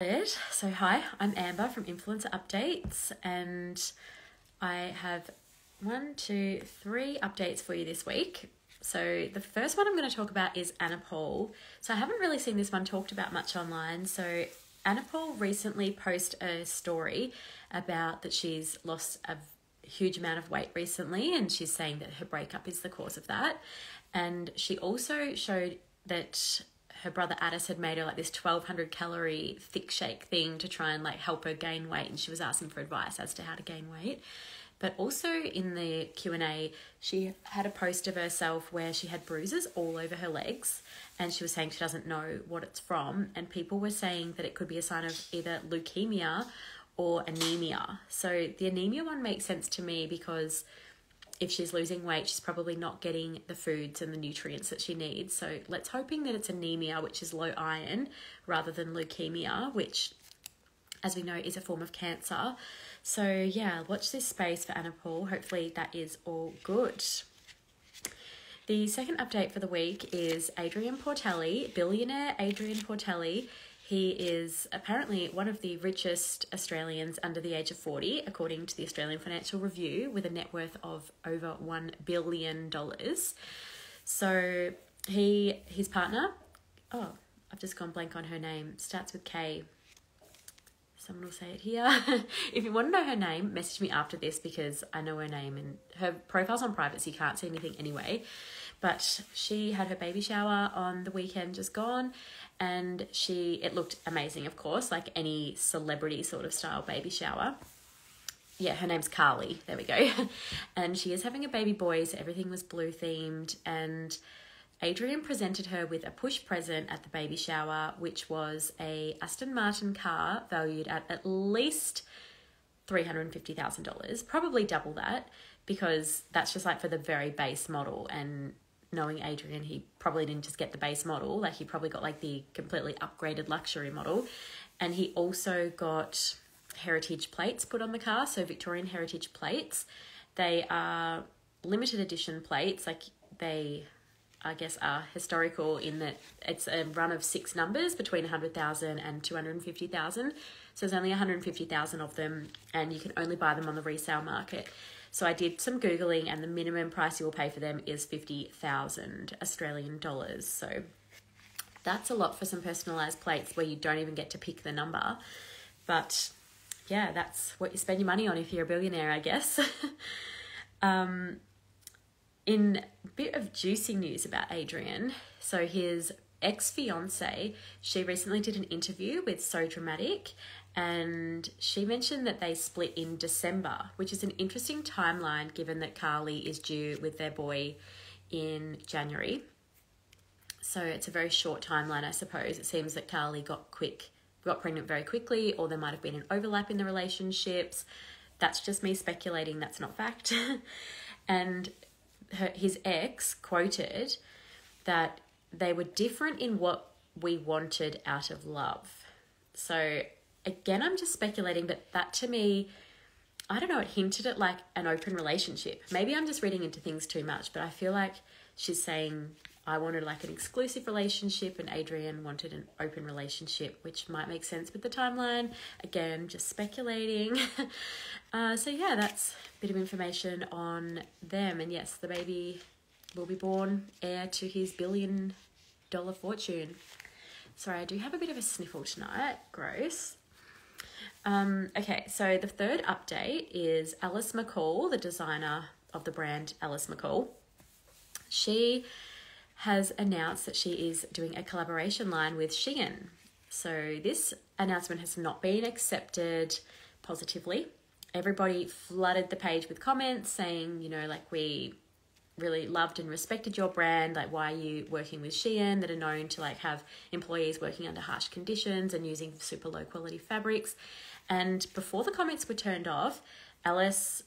So hi, I'm Amber from Influencer Updates, and I have 3 updates for you this week. So the first one I'm going to talk about is Anna Paul. So I haven't really seen this one talked about much online. So Anna Paul recently posted a story about that she's lost a huge amount of weight recently, and she's saying that her breakup is the cause of that. And she also showed that her brother Addis had made her like this 1,200 calorie thick shake thing to try and like help her gain weight, and she was asking for advice as to how to gain weight. But also in the Q&A, she had a post of herself where she had bruises all over her legs, and she was saying she doesn't know what it's from, and people were saying that it could be a sign of either leukemia or anemia. So the anemia one makes sense to me because if she's losing weight, she's probably not getting the foods and the nutrients that she needs. So let's hoping that it's anemia, which is low iron, rather than leukemia, which, as we know, is a form of cancer. So yeah, watch this space for Anna Paul. Hopefully that is all good. The second update for the week is Adrian Portelli, billionaire Adrian Portelli. He is apparently one of the richest Australians under the age of 40, according to the Australian Financial Review, with a net worth of over $1 billion. So his partner, I've just gone blank on her name, starts with K. Someone will say it here. If you want to know her name, message me after this because I know her name, and her profile's on private, so you can't see anything anyway. But she had her baby shower on the weekend just gone, and it looked amazing, of course, like any celebrity sort of style baby shower. Yeah, her name's Karlie. There we go. And she is having a baby boy, so everything was blue themed, and Adrian presented her with a push present at the baby shower, which was a Aston Martin car valued at least $350,000, probably double that, because that's just like for the very base model. And knowing Adrian, he probably didn't just get the base model, like he probably got like the completely upgraded luxury model. And he also got heritage plates put on the car, so Victorian heritage plates. They are limited edition plates, like they, I guess, are historical in that it's a run of 6 numbers between 100,000 and 250,000. So there's only 150,000 of them, and you can only buy them on the resale market. So I did some Googling, and the minimum price you will pay for them is 50,000 Australian dollars. So that's a lot for some personalised plates where you don't even get to pick the number. But yeah, that's what you spend your money on if you're a billionaire, I guess. In a bit of juicy news about Adrian, so his ex-fiance, she recently did an interview with So Dramatic, and she mentioned that they split in December, which is an interesting timeline given that Karlie is due with their boy in January. So it's a very short timeline, I suppose. It seems that Karlie got pregnant very quickly, or there might have been an overlap in the relationships. That's just me speculating, that's not fact. And his ex quoted that they were different in what we wanted out of love. So again, I'm just speculating, but that to me, I don't know, it hinted at like an open relationship. Maybe I'm just reading into things too much, but I feel like she's saying I wanted like an exclusive relationship and Adrian wanted an open relationship, which might make sense with the timeline. Again, just speculating. So yeah, that's a bit of information on them. And yes, the baby will be born heir to his $1 billion fortune. Sorry, I do have a bit of a sniffle tonight. Gross. Okay, so the third update is Alice McCall, the designer of the brand Alice McCall. She has announced that she is doing a collaboration line with Shein. So this announcement has not been accepted positively. Everybody flooded the page with comments saying, you know, like, we really loved and respected your brand. Like, why are you working with Shein that are known to like have employees working under harsh conditions and using super low quality fabrics? And before the comments were turned off, Alice,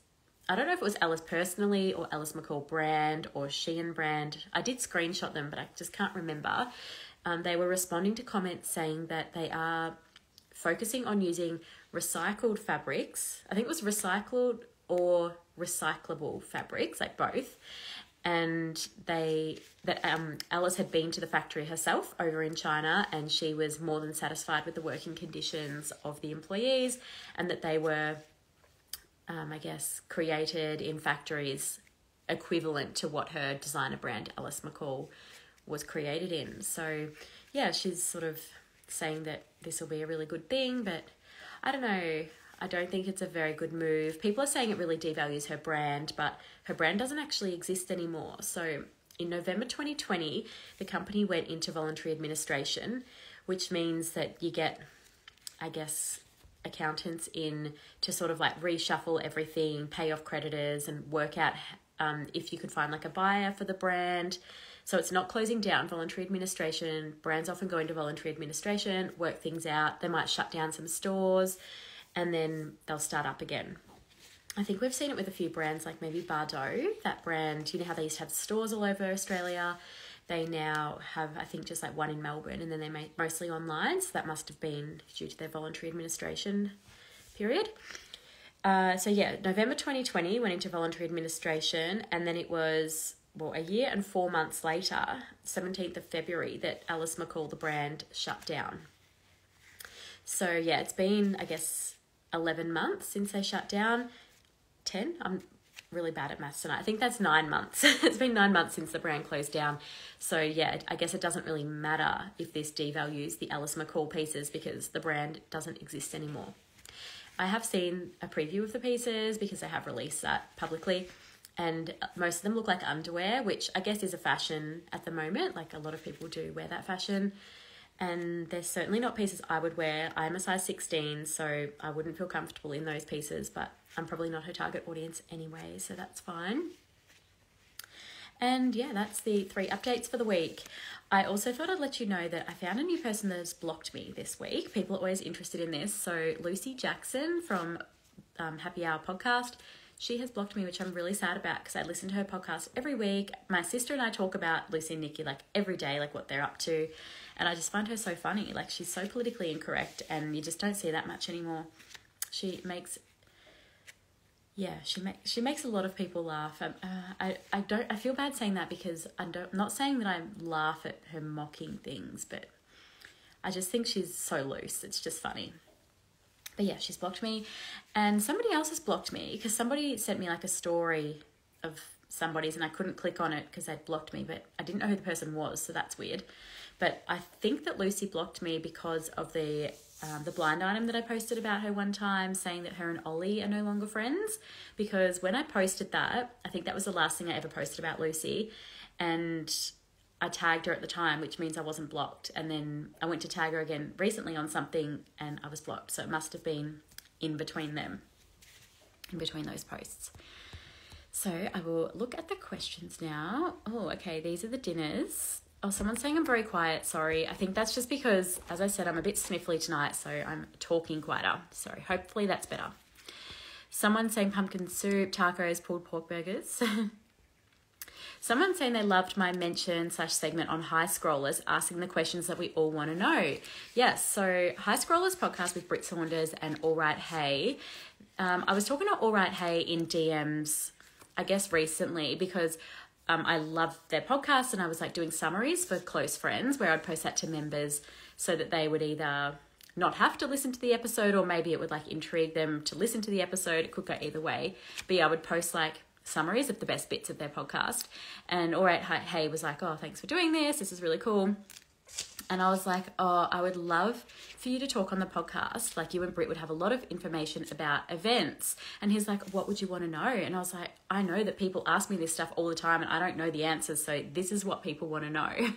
I don't know if it was Alice personally or Alice McCall brand or Shein brand. I did screenshot them, but I just can't remember. They were responding to comments saying that they are focusing on using recycled fabrics. I think it was recycled or recyclable fabrics, like both. and Alice had been to the factory herself over in China, and she was more than satisfied with the working conditions of the employees, and that they were, I guess, created in factories equivalent to what her designer brand Alice McCall was created in. So yeah, she's sort of saying that this will be a really good thing, but I don't know. I don't think it's a very good move. People are saying it really devalues her brand, but her brand doesn't actually exist anymore. So in November 2020, the company went into voluntary administration, which means that you get, I guess, accountants in to sort of like reshuffle everything, pay off creditors, and work out if you could find like a buyer for the brand. So it's not closing down. Voluntary administration, brands often go into voluntary administration, work things out. They might shut down some stores, and then they'll start up again. I think we've seen it with a few brands, like maybe Bardot, that brand. You know how they used to have stores all over Australia? They now have, I think, just like one in Melbourne, and then they make mostly online. So that must have been due to their voluntary administration period. So yeah, November 2020 went into voluntary administration, and then it was, well, a year and 4 months later, 17th of February, that Alice McCall, the brand, shut down. So yeah, it's been, I guess, 11 months since they shut down. 10? I'm really bad at maths tonight. I think that's 9 months. It's been 9 months since the brand closed down. So yeah, I guess it doesn't really matter if this devalues the Alice McCall pieces, because the brand doesn't exist anymore. I have seen a preview of the pieces because they have released that publicly, and most of them look like underwear, which I guess is a fashion at the moment. Like, a lot of people do wear that fashion. And they're certainly not pieces I would wear. I'm a size 16, so I wouldn't feel comfortable in those pieces, but I'm probably not her target audience anyway, so that's fine. And yeah, that's the 3 updates for the week. I also thought I'd let you know that I found a new person that has blocked me this week. People are always interested in this. So Lucy Jackson from Happy Hour podcast, she has blocked me, which I'm really sad about, because I listen to her podcast every week. My sister and I talk about Lucy and Nikki like every day, like what they're up to. And I just find her so funny. Like, she's so politically incorrect, and you just don't see that much anymore. She makes a lot of people laugh. I feel bad saying that, because I'm not saying that I laugh at her mocking things, but I just think she's so loose. It's just funny. But yeah, she's blocked me, and somebody else has blocked me, because somebody sent me like a story of somebody's, and I couldn't click on it because they'd blocked me, but I didn't know who the person was, so that's weird. But I think that Lucy blocked me because of the blind item that I posted about her one time, saying that her and Oli are no longer friends. Because when I posted that, I think that was the last thing I ever posted about Lucy, and I tagged her at the time, which means I wasn't blocked. And then I went to tag her again recently on something, and I was blocked. So it must have been in between them, in between those posts. So I will look at the questions now. Oh, okay, these are the dinners. Oh, someone's saying I'm very quiet. Sorry. I think that's just because, as I said, I'm a bit sniffly tonight, so I'm talking quieter. Sorry. Hopefully that's better. Someone's saying pumpkin soup, tacos, pulled pork burgers. Someone's saying they loved my mention/segment on High Scrollers, asking the questions that we all want to know. Yes, so High Scrollers podcast with Brittney Saunders and Alright Hey. I was talking to Alright Hey in DMs, I guess recently, because I love their podcast, and I was like doing summaries for close friends where I'd post that to members so that they would either not have to listen to the episode, or maybe it would like intrigue them to listen to the episode. It could go either way. But yeah, I would post like summaries of the best bits of their podcast. And Alright Hey was like, oh, thanks for doing this. This is really cool. And I was like, oh, I would love for you to talk on the podcast. Like, you and Britt would have a lot of information about events. And he's like, what would you want to know? And I was like, I know that people ask me this stuff all the time, and I don't know the answers. So this is what people want to know.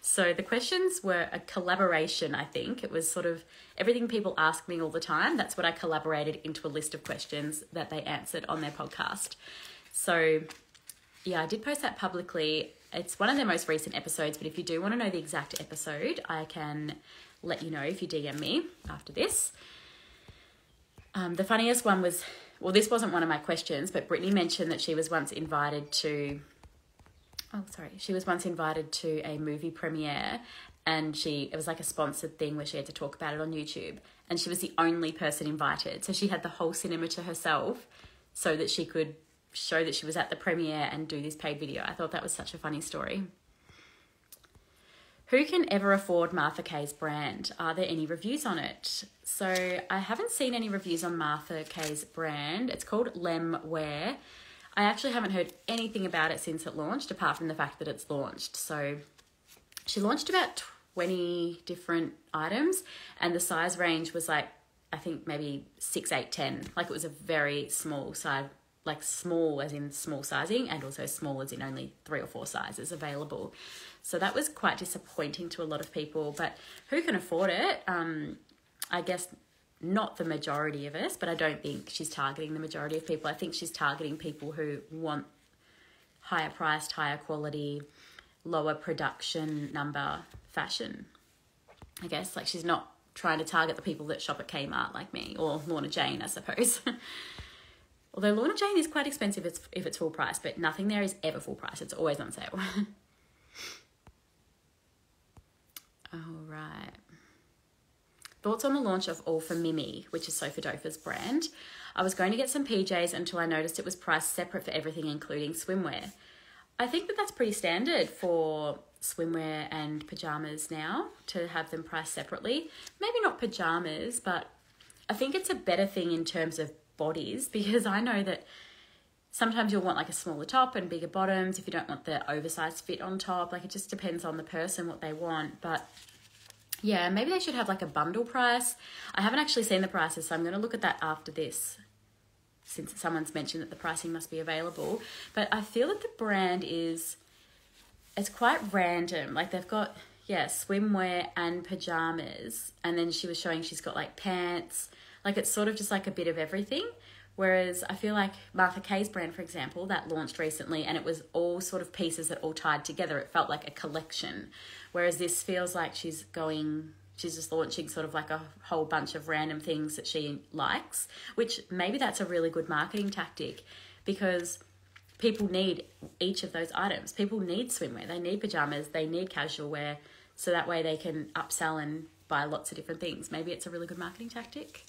So the questions were a collaboration, I think. It was sort of everything people ask me all the time. That's what I collaborated into a list of questions that they answered on their podcast. So yeah, I did post that publicly. It's one of their most recent episodes, but if you do want to know the exact episode, I can let you know if you DM me after this. The funniest one was, well, this wasn't one of my questions, but Brittney mentioned that she was once invited to a movie premiere, and it was like a sponsored thing where she had to talk about it on YouTube, and she was the only person invited. So she had the whole cinema to herself so that she could show that she was at the premiere and do this paid video. I thought that was such a funny story. Who can ever afford Martha Kay's brand? Are there any reviews on it? So I haven't seen any reviews on Martha Kay's brand. It's called Lem Wear. I actually haven't heard anything about it since it launched, apart from the fact that it's launched. So she launched about 20 different items, and the size range was like, I think maybe 6, 8, 10. Like, it was a very small size, like small as in small sizing, and also small as in only 3 or 4 sizes available. So that was quite disappointing to a lot of people, but who can afford it? I guess not the majority of us, but I don't think she's targeting the majority of people. I think she's targeting people who want higher priced, higher quality, lower production number fashion. I guess, like, she's not trying to target the people that shop at Kmart like me, or Lorna Jane, I suppose. Although Lorna Jane is quite expensive if it's full price, but nothing there is ever full price. It's always on sale. All right. Thoughts on the launch of All for Mimi, which is Sopha Dopha's brand. I was going to get some PJs until I noticed it was priced separate for everything, including swimwear. I think that that's pretty standard for swimwear and pajamas now, to have them priced separately. Maybe not pajamas, but I think it's a better thing in terms of bodies, because I know that sometimes you'll want like a smaller top and bigger bottoms if you don't want the oversized fit on top. Like, it just depends on the person, what they want. But yeah, maybe they should have like a bundle price. I haven't actually seen the prices, so I'm going to look at that after this, since someone's mentioned that the pricing must be available. But I feel that the brand it's quite random. Like, they've got, yeah, swimwear and pajamas. And then she was showing she's got like pants. Like, it's sort of just like a bit of everything. Whereas I feel like Martha Kay's brand, for example, that launched recently, and it was all sort of pieces that all tied together. It felt like a collection. Whereas this feels like she's just launching sort of like a whole bunch of random things that she likes, which maybe that's a really good marketing tactic, because people need each of those items. People need swimwear, they need pajamas, they need casual wear, so that way they can upsell and buy lots of different things. Maybe it's a really good marketing tactic.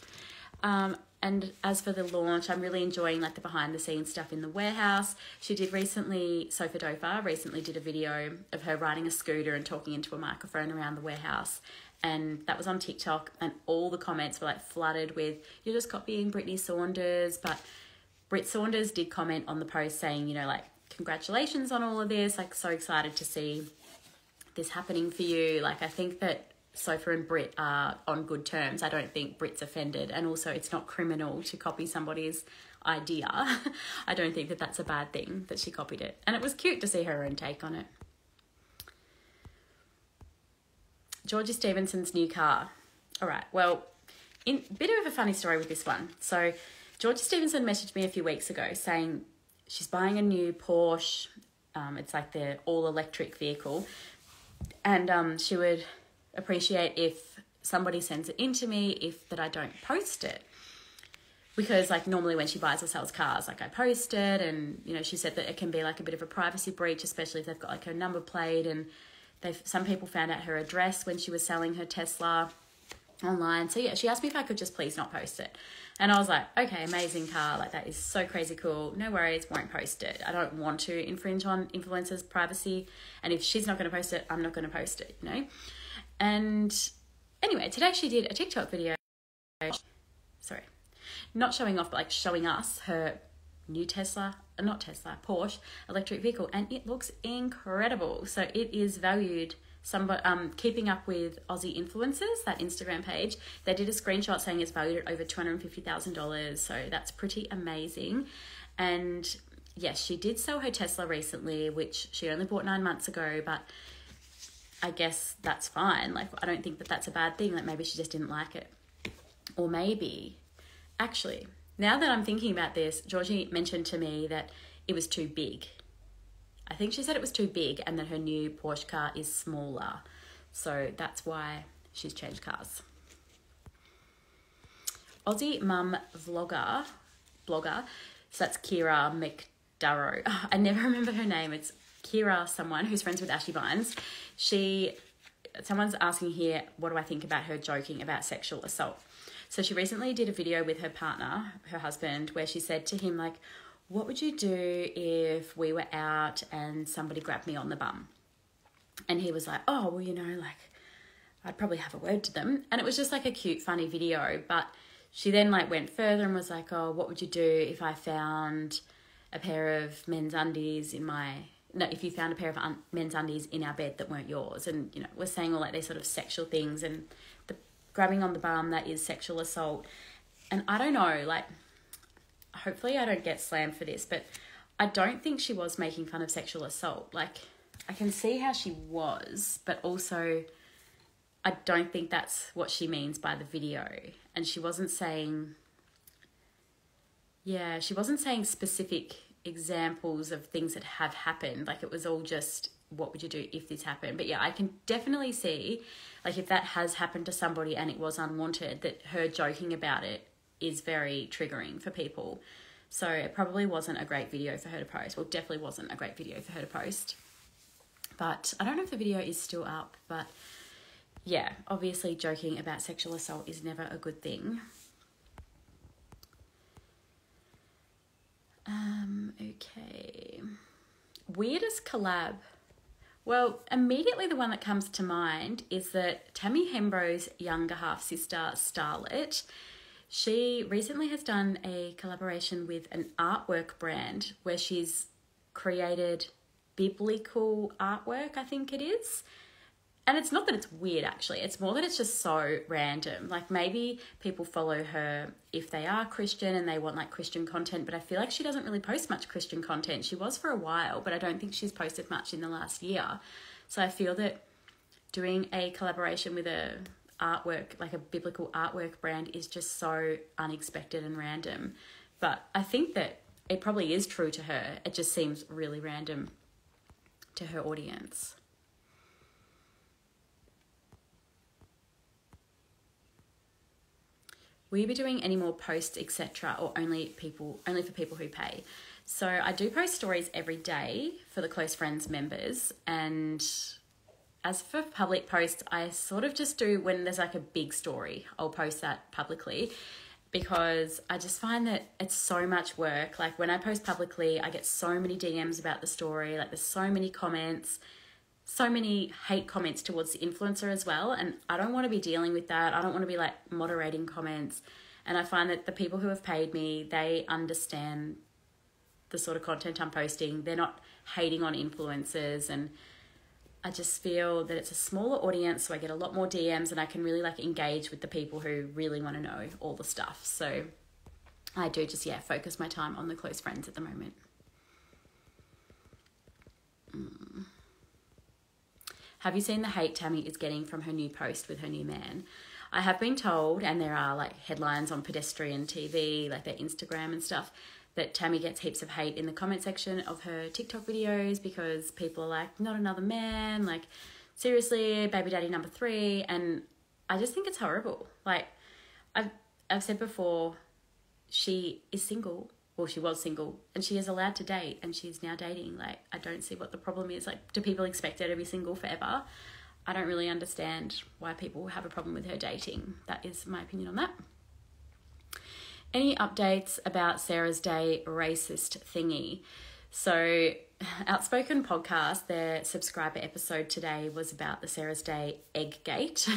And as for the launch, I'm really enjoying like the behind the scenes stuff in the warehouse. Sopha Dopha recently did a video of her riding a scooter and talking into a microphone around the warehouse. And that was on TikTok, and all the comments were like flooded with, "You're just copying Brittney Saunders." But Britt Saunders did comment on the post saying, you know, like, congratulations on all of this. Like, so excited to see this happening for you. Like, I think that Sopha and Britt are on good terms. I don't think Britt's offended. And also, it's not criminal to copy somebody's idea. I don't think that that's a bad thing that she copied it. And it was cute to see her own take on it. Georgie Stevenson's new car. All right, well, a bit of a funny story with this one. So Georgie Stevenson messaged me a few weeks ago saying she's buying a new Porsche. It's like the all-electric vehicle. And she would appreciate if somebody sends it in to me, that I don't post it. Because like normally when she buys or sells cars, like I post it, and you know, she said that it can be like a bit of a privacy breach, especially if they've got like her number plate, and some people found out her address when she was selling her Tesla online. So yeah, she asked me if I could just please not post it. And I was like, okay, amazing car. Like, that is so crazy cool. No worries, won't post it. I don't want to infringe on influencers' privacy. And if she's not going to post it, I'm not going to post it, you know? And anyway, today she did a TikTok video. Sorry. Not showing off, but like showing us her new Porsche electric vehicle. And it looks incredible. So it is valued... keeping up with Aussie influencers, that Instagram page, they did a screenshot saying it's valued at over $250,000. So that's pretty amazing. And yes, she did sell her Tesla recently, which she only bought 9 months ago, but I guess that's fine. Like, I don't think that that's a bad thing. Like, maybe she just didn't like it. Or maybe, actually, now that I'm thinking about this, Georgie mentioned to me that it was too big. I think she said it was too big and that her new Porsche car is smaller. So that's why she's changed cars. Aussie mum blogger. So that's Keiara McDorrough. I never remember her name. It's Keiara someone who's friends with Ashy Bines. Someone's asking here, what do I think about her joking about sexual assault? So she recently did a video with her partner, her husband, where she said to him, like, what would you do if we were out and somebody grabbed me on the bum? And he was like, oh, well, you know, like, I'd probably have a word to them. And it was just like a cute, funny video. But she then like went further and was like, oh, what would you do if I found a pair of men's undies if you found a pair of men's undies in our bed that weren't yours? And, you know, we're saying all like these sort of sexual things, and the grabbing on the bum, that is sexual assault. And I don't know, like, hopefully I don't get slammed for this, but I don't think she was making fun of sexual assault. Like, I can see how she was, but also I don't think that's what she means by the video. And she wasn't saying specific examples of things that have happened. Like, it was all just, what would you do if this happened? But yeah, I can definitely see, like, if that has happened to somebody and it was unwanted, that her joking about it is very triggering for people. So it probably wasn't a great video for her to post. Well, definitely wasn't a great video for her to post. But I don't know if the video is still up, but yeah, obviously joking about sexual assault is never a good thing. Okay. Weirdest collab. Well, immediately the one that comes to mind is that Tammy Hembrow's younger half sister, Starlette, she recently has done a collaboration with an artwork brand where she's created biblical artwork, I think it is. And it's not that it's weird, actually. It's more that it's just so random. Like, maybe people follow her if they are Christian and they want, like, Christian content, but I feel like she doesn't really post much Christian content. She was for a while, but I don't think she's posted much in the last year. So I feel that doing a collaboration with a artwork, like a biblical artwork brand, is just so unexpected and random. But I think that it probably is true to her. It just seems really random to her audience. Will you be doing any more posts, etc., or only for people who pay? So I do post stories every day for the Close Friends members, and as for public posts, I sort of just do when there's like a big story, I'll post that publicly, because I just find that it's so much work. Like, when I post publicly, I get so many DMs about the story, like there's so many comments, so many hate comments towards the influencer as well, and I don't want to be dealing with that. I don't want to be like moderating comments, and I find that the people who have paid me, they understand the sort of content I'm posting. They're not hating on influencers, and I just feel that it's a smaller audience, so I get a lot more DMs and I can really like engage with the people who really want to know all the stuff. So I do just, focus my time on the Close Friends at the moment. Have you seen the hate Tammy is getting from her new post with her new man? I have been told, and there are like headlines on Pedestrian TV, like their Instagram and stuff, that Tammy gets heaps of hate in the comment section of her TikTok videos because people are like, not another man, like, seriously, baby daddy number 3. And I just think it's horrible. Like, I've said before, she is single. Well, she was single, and she is allowed to date, and she's now dating. Like, I don't see what the problem is. Like, do people expect her to be single forever? I don't really understand why people have a problem with her dating. That is my opinion on that. Any updates about Sarah's Day racist thingy? So, Outspoken Podcast, their subscriber episode today was about the Sarah's Day egg gate.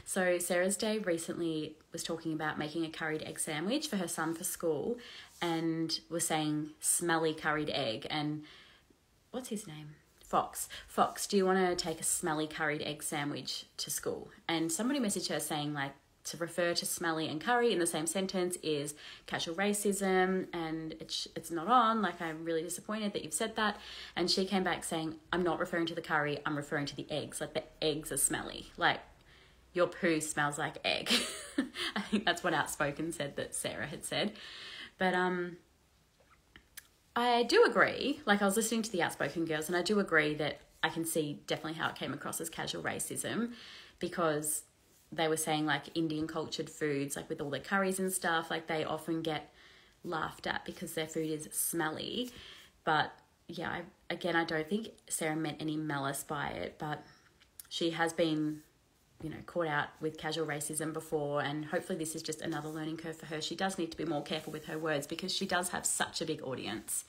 So Sarah's Day recently was talking about making a curried egg sandwich for her son for school, and was saying smelly curried egg. And what's his name? Fox, do you want to take a smelly curried egg sandwich to school? And somebody messaged her saying, like, to refer to smelly and curry in the same sentence is casual racism, and it's not on. Like, I'm really disappointed that you've said that. And she came back saying, I'm not referring to the curry, I'm referring to the eggs. Like, the eggs are smelly. Like, your poo smells like egg. I think that's what Outspoken said that Sarah had said. But I do agree. Like, I was listening to the Outspoken girls, and I do agree that I can see definitely how it came across as casual racism, because they were saying, like, Indian cultured foods, like with all their curries and stuff, like, they often get laughed at because their food is smelly. But yeah, I don't think Sarah meant any malice by it, but she has been you know, caught out with casual racism before, and hopefully this is just another learning curve for her. She does need to be more careful with her words because she does have such a big audience.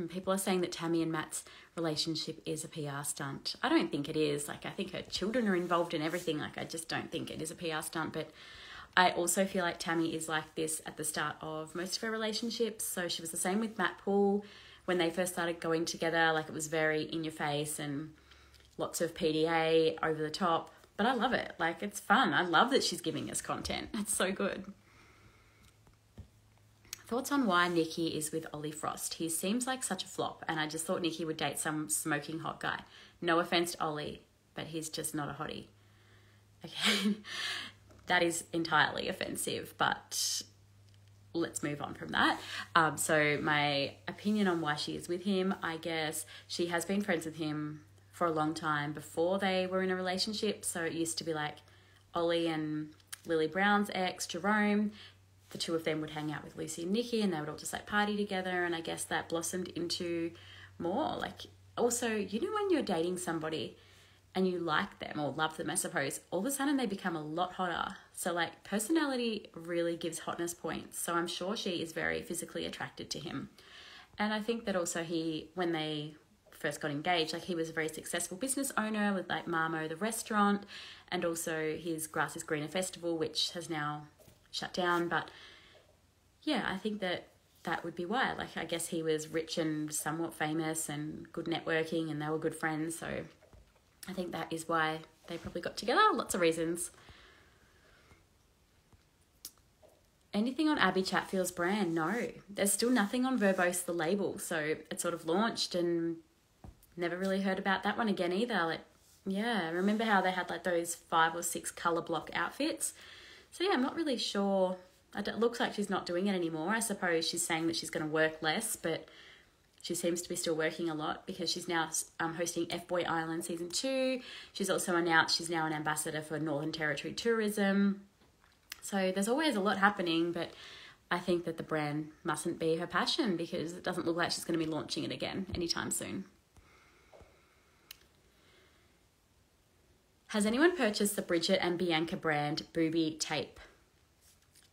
People are saying that Tammy and Matt's relationship is a PR stunt. I don't think it is. Like, I think her children are involved in everything. Like, I just don't think it is a PR stunt. But I also feel like Tammy is like this at the start of most of her relationships. So she was the same with Matt Paul when they first started going together. Like, it was very in your face and lots of PDA over the top. But I love it. Like, it's fun. I love that she's giving us content. It's so good. Thoughts on why Nikki is with Oli Frost? He seems like such a flop, and I just thought Nikki would date some smoking hot guy. No offense to Oli, but he's just not a hottie. Okay, that is entirely offensive, but let's move on from that. So my opinion on why she is with him, I guess she has been friends with him for a long time before they were in a relationship. So it used to be like Oli and Lily Brown's ex, Jerome. The two of them would hang out with Lucy and Nikki, and they would all just like party together. And I guess that blossomed into more. Like, also, you know, when you're dating somebody and you like them or love them, I suppose, all of a sudden they become a lot hotter. So like, personality really gives hotness points. So I'm sure she is very physically attracted to him. And I think that also when they first got engaged, like, he was a very successful business owner with like Marmo, the restaurant, and also his Grass is Greener festival, which has now shut down. But yeah, I think that would be why. Like, I guess he was rich and somewhat famous and good networking, and they were good friends. So I think that is why they probably got together. Lots of reasons. Anything on Abby Chatfield's brand? No, there's still nothing on Verbose, the label. So it sort of launched and never really heard about that one again either. Like, yeah, remember how they had like those 5 or 6 color block outfits? So yeah, I'm not really sure. It looks like she's not doing it anymore. I suppose she's saying that she's going to work less, but she seems to be still working a lot because she's now hosting F-Boy Island Season 2. She's also announced she's now an ambassador for Northern Territory Tourism. So there's always a lot happening, but I think that the brand mustn't be her passion because it doesn't look like she's going to be launching it again anytime soon. Has anyone purchased the Bridgett and Bianca brand Booby Tape?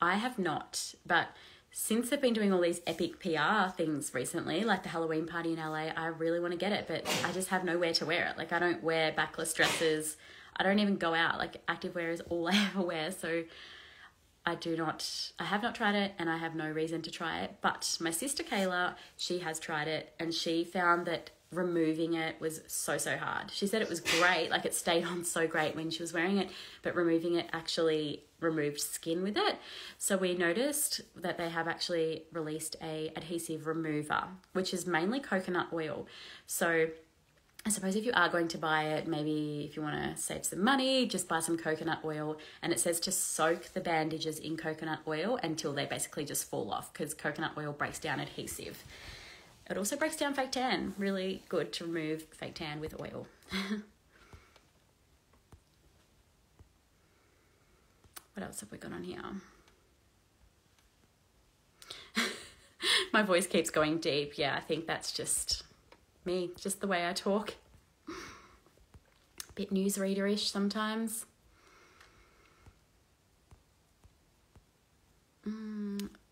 I have not, but since they've been doing all these epic PR things recently, like the Halloween party in LA, I really want to get it, but I just have nowhere to wear it. Like, I don't wear backless dresses. I don't even go out. Like, activewear is all I ever wear. So I have not tried it, and I have no reason to try it. But my sister Keiara, she has tried it, and she found that removing it was so hard. She said it was great, like it stayed on so great when she was wearing it, but removing it actually removed skin with it. So we noticed that they have actually released a adhesive remover, which is mainly coconut oil. So I suppose if you are going to buy it, maybe if you want to save some money, just buy some coconut oil. And it says to soak the bandages in coconut oil until they basically just fall off, because coconut oil breaks down adhesive. It also breaks down fake tan. Really good to remove fake tan with oil. What else have we got on here? My voice keeps going deep. Yeah, I think that's just me, just the way I talk. Bit newsreader-ish sometimes.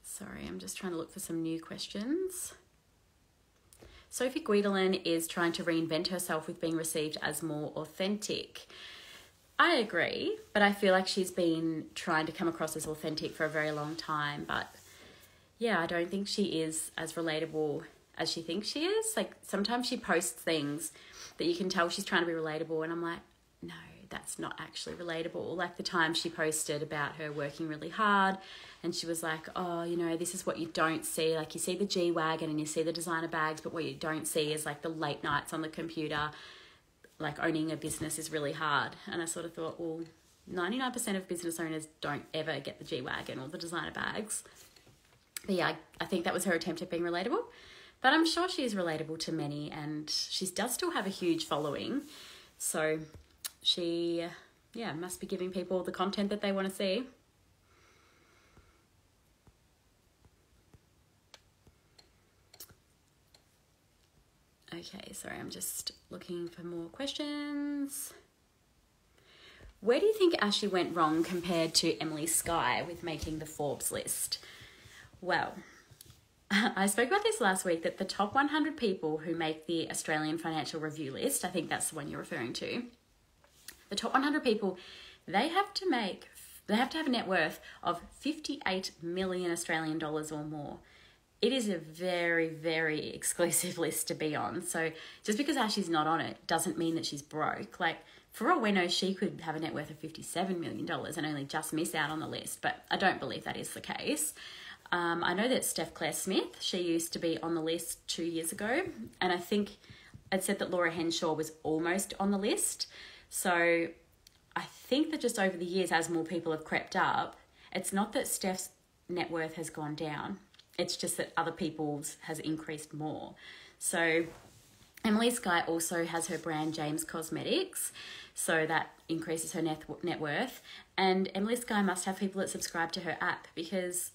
Sorry, I'm just trying to look for some new questions. Sophie Guidolin is trying to reinvent herself with being received as more authentic. I agree, but I feel like she's been trying to come across as authentic for a very long time. But yeah, I don't think she is as relatable as she thinks she is. Like, sometimes she posts things that you can tell she's trying to be relatable, and I'm like, no, that's not actually relatable. Like the time she posted about her working really hard, and she was like, oh, you know, this is what you don't see. Like, you see the G-Wagon and you see the designer bags, but what you don't see is like the late nights on the computer. Like, owning a business is really hard. And I sort of thought, well, 99% of business owners don't ever get the G-Wagon or the designer bags. But yeah, I think that was her attempt at being relatable. But I'm sure she is relatable to many, and she does still have a huge following. So she, yeah, must be giving people the content that they want to see. Okay, sorry, I'm just looking for more questions. Where do you think Ashy went wrong compared to Emily Skye with making the Forbes list? Well, I spoke about this last week, that the top 100 people who make the Australian Financial Review list, I think that's the one you're referring to, the top 100 people, they have to have a net worth of 58 million Australian dollars or more. It is a very, very exclusive list to be on. So just because Ashy's not on it doesn't mean that she's broke. Like, for all we know, she could have a net worth of $57 million and only just miss out on the list, but I don't believe that is the case. I know that Steph Claire Smith, she used to be on the list 2 years ago, and I think it said that Laura Henshaw was almost on the list. So I think that just over the years, as more people have crept up, it's not that Steph's net worth has gone down. It's just that other people's has increased more. So Emily Skye also has her brand James Cosmetics, so that increases her net worth. And Emily Skye must have people that subscribe to her app, because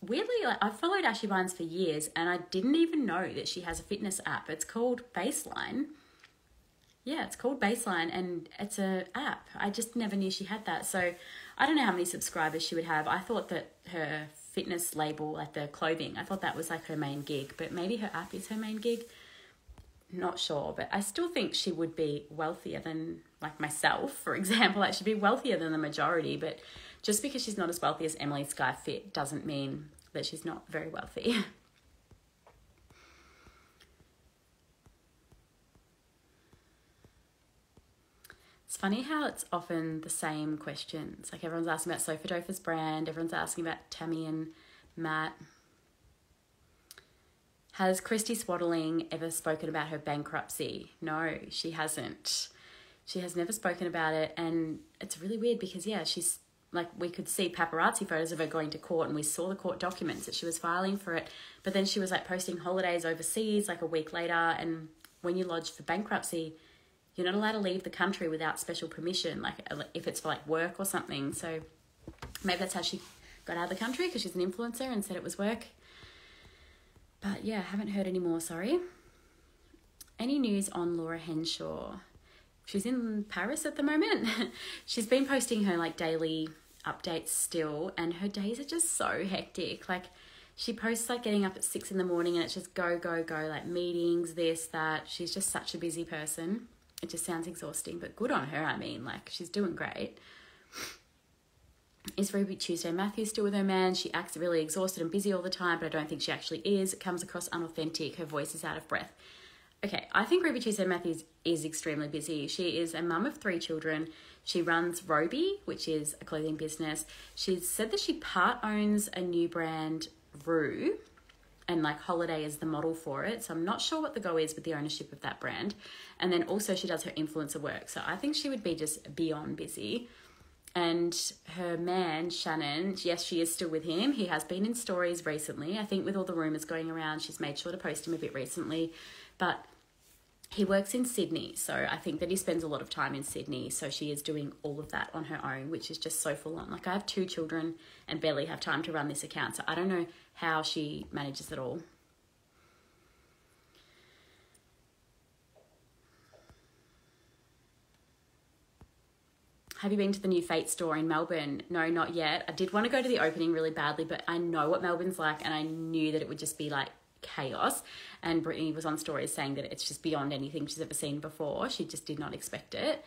weirdly, like, I've followed Ashy Bines for years and I didn't even know that she has a fitness app. It's called Baseline. Yeah, it's called Baseline and it's an app. I just never knew she had that. So I don't know how many subscribers she would have. I thought that her fitness label, like the clothing, I thought that was like her main gig, but maybe her app is her main gig. Not sure, but I still think she would be wealthier than, like, myself, for example. Like, she'd be wealthier than the majority, but just because she's not as wealthy as Emily Skye Fit doesn't mean that she's not very wealthy. It's funny how it's often the same questions. Like, everyone's asking about Sopha Dopha's brand, everyone's asking about Tammy and Matt. Has Christie Swadling ever spoken about her bankruptcy? No, she hasn't. She has never spoken about it, and it's really weird because, yeah, she's, like, we could see paparazzi photos of her going to court and we saw the court documents that she was filing for it, but then she was, like, posting holidays overseas, like, a week later, and when you lodge for bankruptcy, you're not allowed to leave the country without special permission, like, if it's for, like, work or something. So maybe that's how she got out of the country, because she's an influencer and said it was work. But yeah, haven't heard any more, sorry. Any news on Laura Henshaw? She's in Paris at the moment. She's been posting her, like, daily updates still, and her days are just so hectic. Like, she posts, like, getting up at 6 a.m, and it's just go, go, go, like, meetings, this, that. She's just such a busy person. It just sounds exhausting, but good on her, I mean. Like, she's doing great. Is Ruby Tuesday Matthews still with her man? She acts really exhausted and busy all the time, but I don't think she actually is. It comes across unauthentic. Her voice is out of breath. Okay, I think Ruby Tuesday Matthews is extremely busy. She is a mum of 3 children. She runs Roby, which is a clothing business. She's said that she part owns a new brand, Rue, and, like, Holiday is the model for it. So I'm not sure what the go is with the ownership of that brand. And then also she does her influencer work. So I think she would be just beyond busy. And her man, Shannon, yes, she is still with him. He has been in stories recently. I think with all the rumours going around, she's made sure to post him a bit recently. But he works in Sydney, so I think that he spends a lot of time in Sydney. So she is doing all of that on her own, which is just so full on. Like, I have 2 children and barely have time to run this account. So I don't know how she manages it all. Have you been to the new Fate store in Melbourne? No, not yet. I did want to go to the opening really badly, but I know what Melbourne's like, and I knew that it would just be, like, chaos. And Brittney was on stories saying that it's just beyond anything she's ever seen before. She just did not expect it.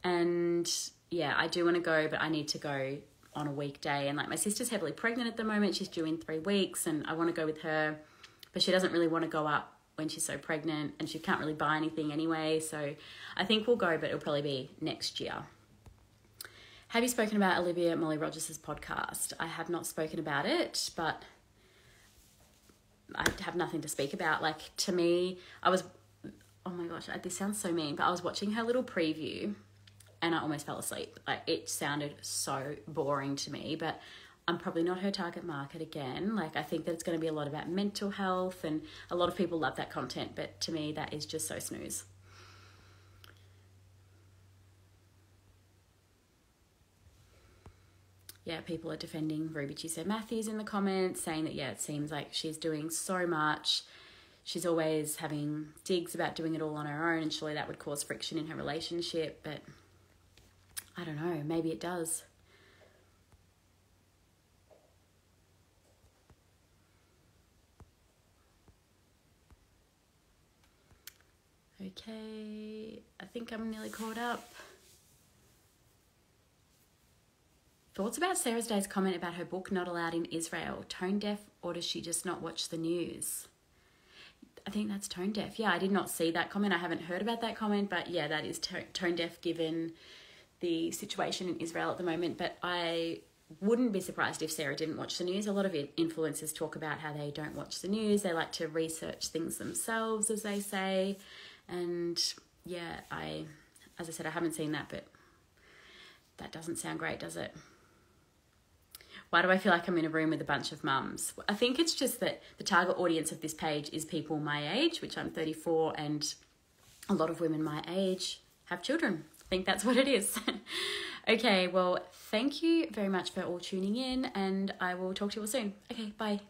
And yeah, I do want to go, but I need to go on a weekday. And, like, my sister's heavily pregnant at the moment. She's due in 3 weeks, and I want to go with her, but she doesn't really want to go up when she's so pregnant, and she can't really buy anything anyway. So I think we'll go, but it'll probably be next year. Have you spoken about Olivia Molly Rogers' podcast? I have not spoken about it, but I have nothing to speak about. Like, to me, oh my gosh, this sounds so mean, but I was watching her little preview and I almost fell asleep. Like, it sounded so boring to me, but I'm probably not her target market again. Like, I think that it's going to be a lot about mental health, and a lot of people love that content, but to me, that is just so snooze. Yeah, people are defending Ruby Tuesday Matthews in the comments, saying that, yeah, it seems like she's doing so much. she's always having digs about doing it all on her own, and surely that would cause friction in her relationship, but I don't know, maybe it does. Okay, I think I'm nearly caught up. Thoughts about Sarah Day's comment about her book not allowed in Israel? Tone deaf, or does she just not watch the news? I think that's tone deaf. Yeah, I did not see that comment. I haven't heard about that comment, but yeah, that is tone deaf given the situation in Israel at the moment. But I wouldn't be surprised if Sarah didn't watch the news. A lot of influencers talk about how they don't watch the news. They like to research things themselves, as they say. And yeah, as I said, I haven't seen that, but that doesn't sound great, does it? Why do I feel like I'm in a room with a bunch of mums? I think it's just that the target audience of this page is people my age, which I'm 34, and a lot of women my age have children. I think that's what it is. Okay, well, thank you very much for all tuning in, and I will talk to you all soon. Okay, bye.